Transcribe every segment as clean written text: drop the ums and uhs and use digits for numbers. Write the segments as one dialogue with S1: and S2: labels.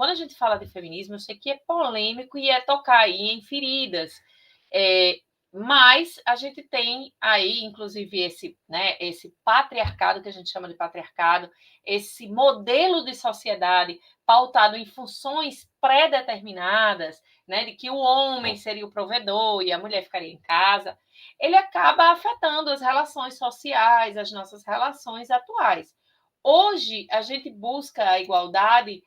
S1: quando a gente fala de feminismo, eu sei que é polêmico e é tocar aí em feridas, mas a gente tem aí, inclusive, esse patriarcado, que a gente chama de patriarcado, esse modelo de sociedade pautado em funções pré-determinadas, né, de que o homem seria o provedor e a mulher ficaria em casa, ele acaba afetando as relações sociais, as nossas relações atuais. Hoje, a gente busca a igualdade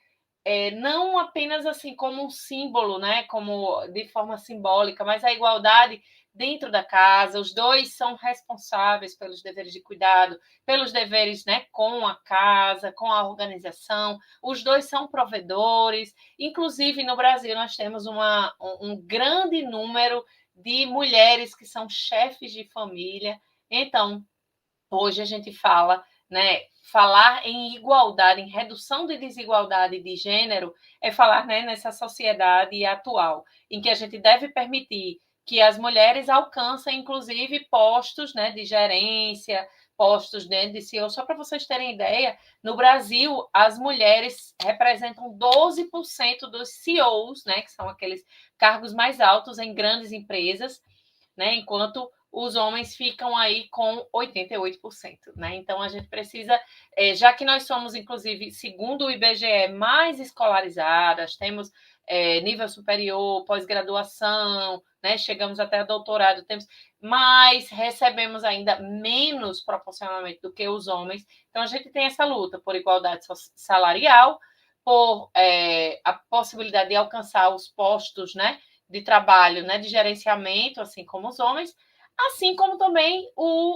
S1: não apenas assim como um símbolo, né, como de forma simbólica, mas a igualdade dentro da casa. Os dois são responsáveis pelos deveres de cuidado, pelos deveres, né, com a casa, com a organização. Os dois são provedores. Inclusive, no Brasil, nós temos um grande número de mulheres que são chefes de família. Então, hoje a gente fala, né, falar em igualdade, em redução de desigualdade de gênero, é falar, né, nessa sociedade atual, em que a gente deve permitir que as mulheres alcancem, inclusive, postos, né, de gerência, postos dentro de CEO. Só para vocês terem ideia, no Brasil, as mulheres representam 12% dos CEOs, né, que são aqueles cargos mais altos em grandes empresas, né, enquanto os homens ficam aí com 88%, né? Então a gente precisa, já que nós somos, inclusive, segundo o IBGE, mais escolarizadas, temos nível superior, pós-graduação, né? Chegamos até a doutorado, mas recebemos ainda menos proporcionalmente do que os homens. Então a gente tem essa luta por igualdade salarial, por a possibilidade de alcançar os postos, né, de trabalho, né, de gerenciamento, assim como os homens, assim como também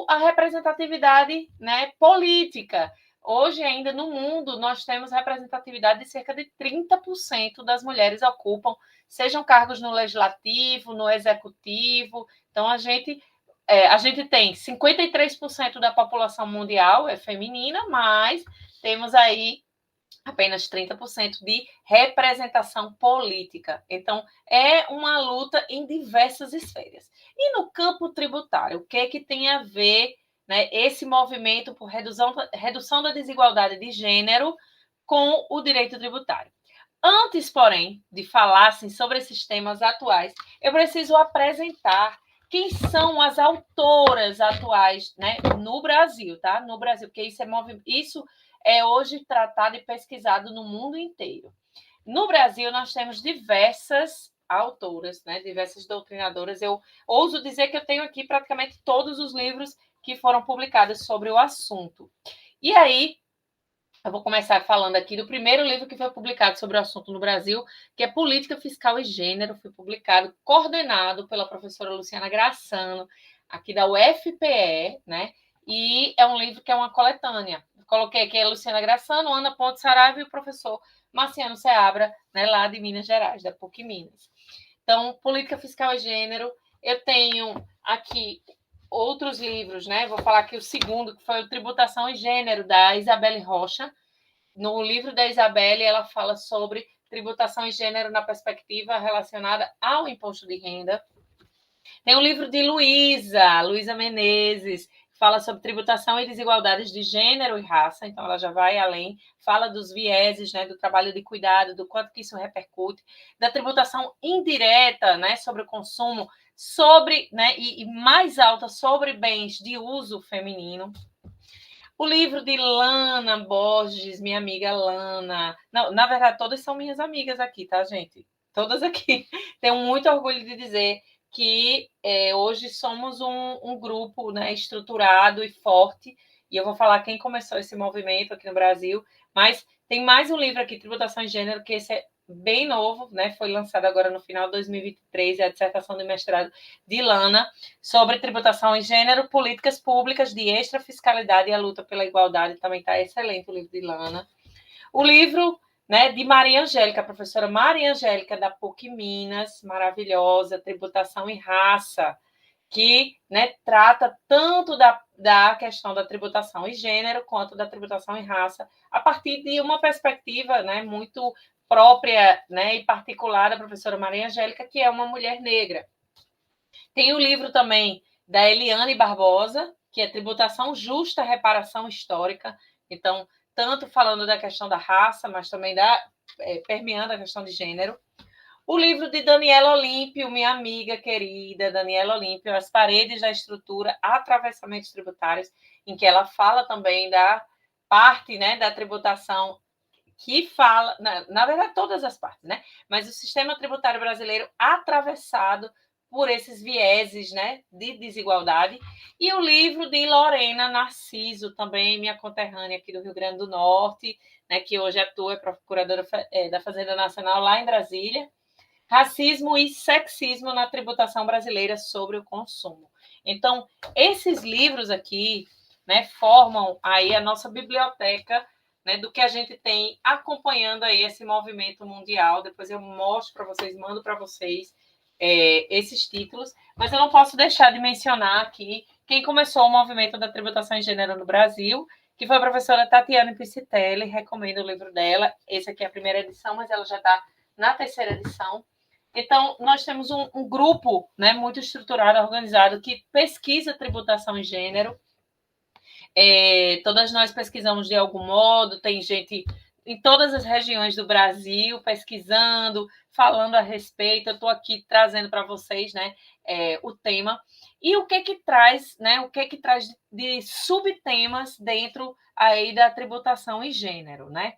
S1: a representatividade, né, política. Hoje, ainda no mundo, nós temos representatividade de cerca de 30% das mulheres ocupam, sejam cargos no legislativo, no executivo. Então, a gente tem 53% da população mundial é feminina, mas temos aí apenas 30% de representação política. Então, é uma luta em diversas esferas. E no campo tributário, o que tem a ver, né, esse movimento por redução da desigualdade de gênero com o direito tributário? Antes, porém, de falar assim, sobre esses temas atuais, eu preciso apresentar quem são as autoras atuais, né, no Brasil, tá? No Brasil, porque isso é hoje tratado e pesquisado no mundo inteiro. No Brasil, nós temos diversas autoras, né, diversas doutrinadoras. Eu ouso dizer que eu tenho aqui praticamente todos os livros que foram publicados sobre o assunto. E aí, eu vou começar falando aqui do primeiro livro que foi publicado sobre o assunto no Brasil, que é Política Fiscal e Gênero, foi publicado, coordenado pela professora Luciana Graçano, aqui da UFPE, né? E é um livro que é uma coletânea. Coloquei aqui a Luciana Graçano, Ana Ponte Saraiva e o professor Marciano Seabra, né, lá de Minas Gerais, da PUC Minas. Então, Política Fiscal e Gênero, eu tenho aqui outros livros, né? Vou falar aqui o segundo, que foi o Tributação e Gênero, da Isabelle Rocha. No livro da Isabelle, ela fala sobre tributação e gênero na perspectiva relacionada ao imposto de renda. Tem o livro de Luísa Menezes, que fala sobre tributação e desigualdades de gênero e raça, então ela já vai além, fala dos vieses, né, do trabalho de cuidado, do quanto que isso repercute, da tributação indireta, né, sobre o consumo, né, e mais alta sobre bens de uso feminino. O livro de Lana Borges, minha amiga Lana. Não, na verdade, todas são minhas amigas aqui, tá, gente? Todas aqui. Tenho muito orgulho de dizer que hoje somos um grupo, né, estruturado e forte. E eu vou falar quem começou esse movimento aqui no Brasil. Mas tem mais um livro aqui, Tributação e Gênero, que esse é bem novo, né? Foi lançado agora no final de 2023, é a dissertação de mestrado de Lana, sobre tributação em gênero, políticas públicas de extrafiscalidade e a luta pela igualdade. Também está excelente o livro de Lana. O livro, né, de Maria Angélica, a professora Maria Angélica, da PUC Minas, maravilhosa, Tributação e Raça, que, né, trata tanto da questão da tributação em gênero quanto da tributação em raça, a partir de uma perspectiva, né, muito própria, né, e particular da professora Maria Angélica, que é uma mulher negra. Tem o livro também da Eliane Barbosa, que é Tributação Justa, Reparação Histórica. Então, tanto falando da questão da raça, mas também da permeando a questão de gênero. O livro de Daniela Olímpio, minha amiga querida, Daniela Olímpio, As Paredes da Estrutura, Atravessamentos Tributários, em que ela fala também da parte, né, da tributação que fala, na verdade, todas as partes, né? Mas o sistema tributário brasileiro atravessado por esses vieses, né, de desigualdade. E o livro de Lorena Narciso, também minha conterrânea aqui do Rio Grande do Norte, né, que hoje atua, é procuradora da Fazenda Nacional lá em Brasília, Racismo e Sexismo na Tributação Brasileira sobre o Consumo. Então, esses livros aqui, né, formam aí a nossa biblioteca, né, do que a gente tem acompanhando aí esse movimento mundial. Depois eu mostro para vocês, mando para vocês esses títulos, mas eu não posso deixar de mencionar aqui quem começou o movimento da tributação em gênero no Brasil, que foi a professora Tatiana Piscitelli. Recomendo o livro dela. Esse aqui é a primeira edição, mas ela já está na terceira edição. Então, nós temos um grupo, né, muito estruturado, organizado, que pesquisa tributação em gênero. Todas nós pesquisamos de algum modo, tem gente em todas as regiões do Brasil pesquisando, falando a respeito. Eu estou aqui trazendo para vocês, né, o tema. E o que traz, né, o que traz de subtemas dentro aí da tributação em gênero, né?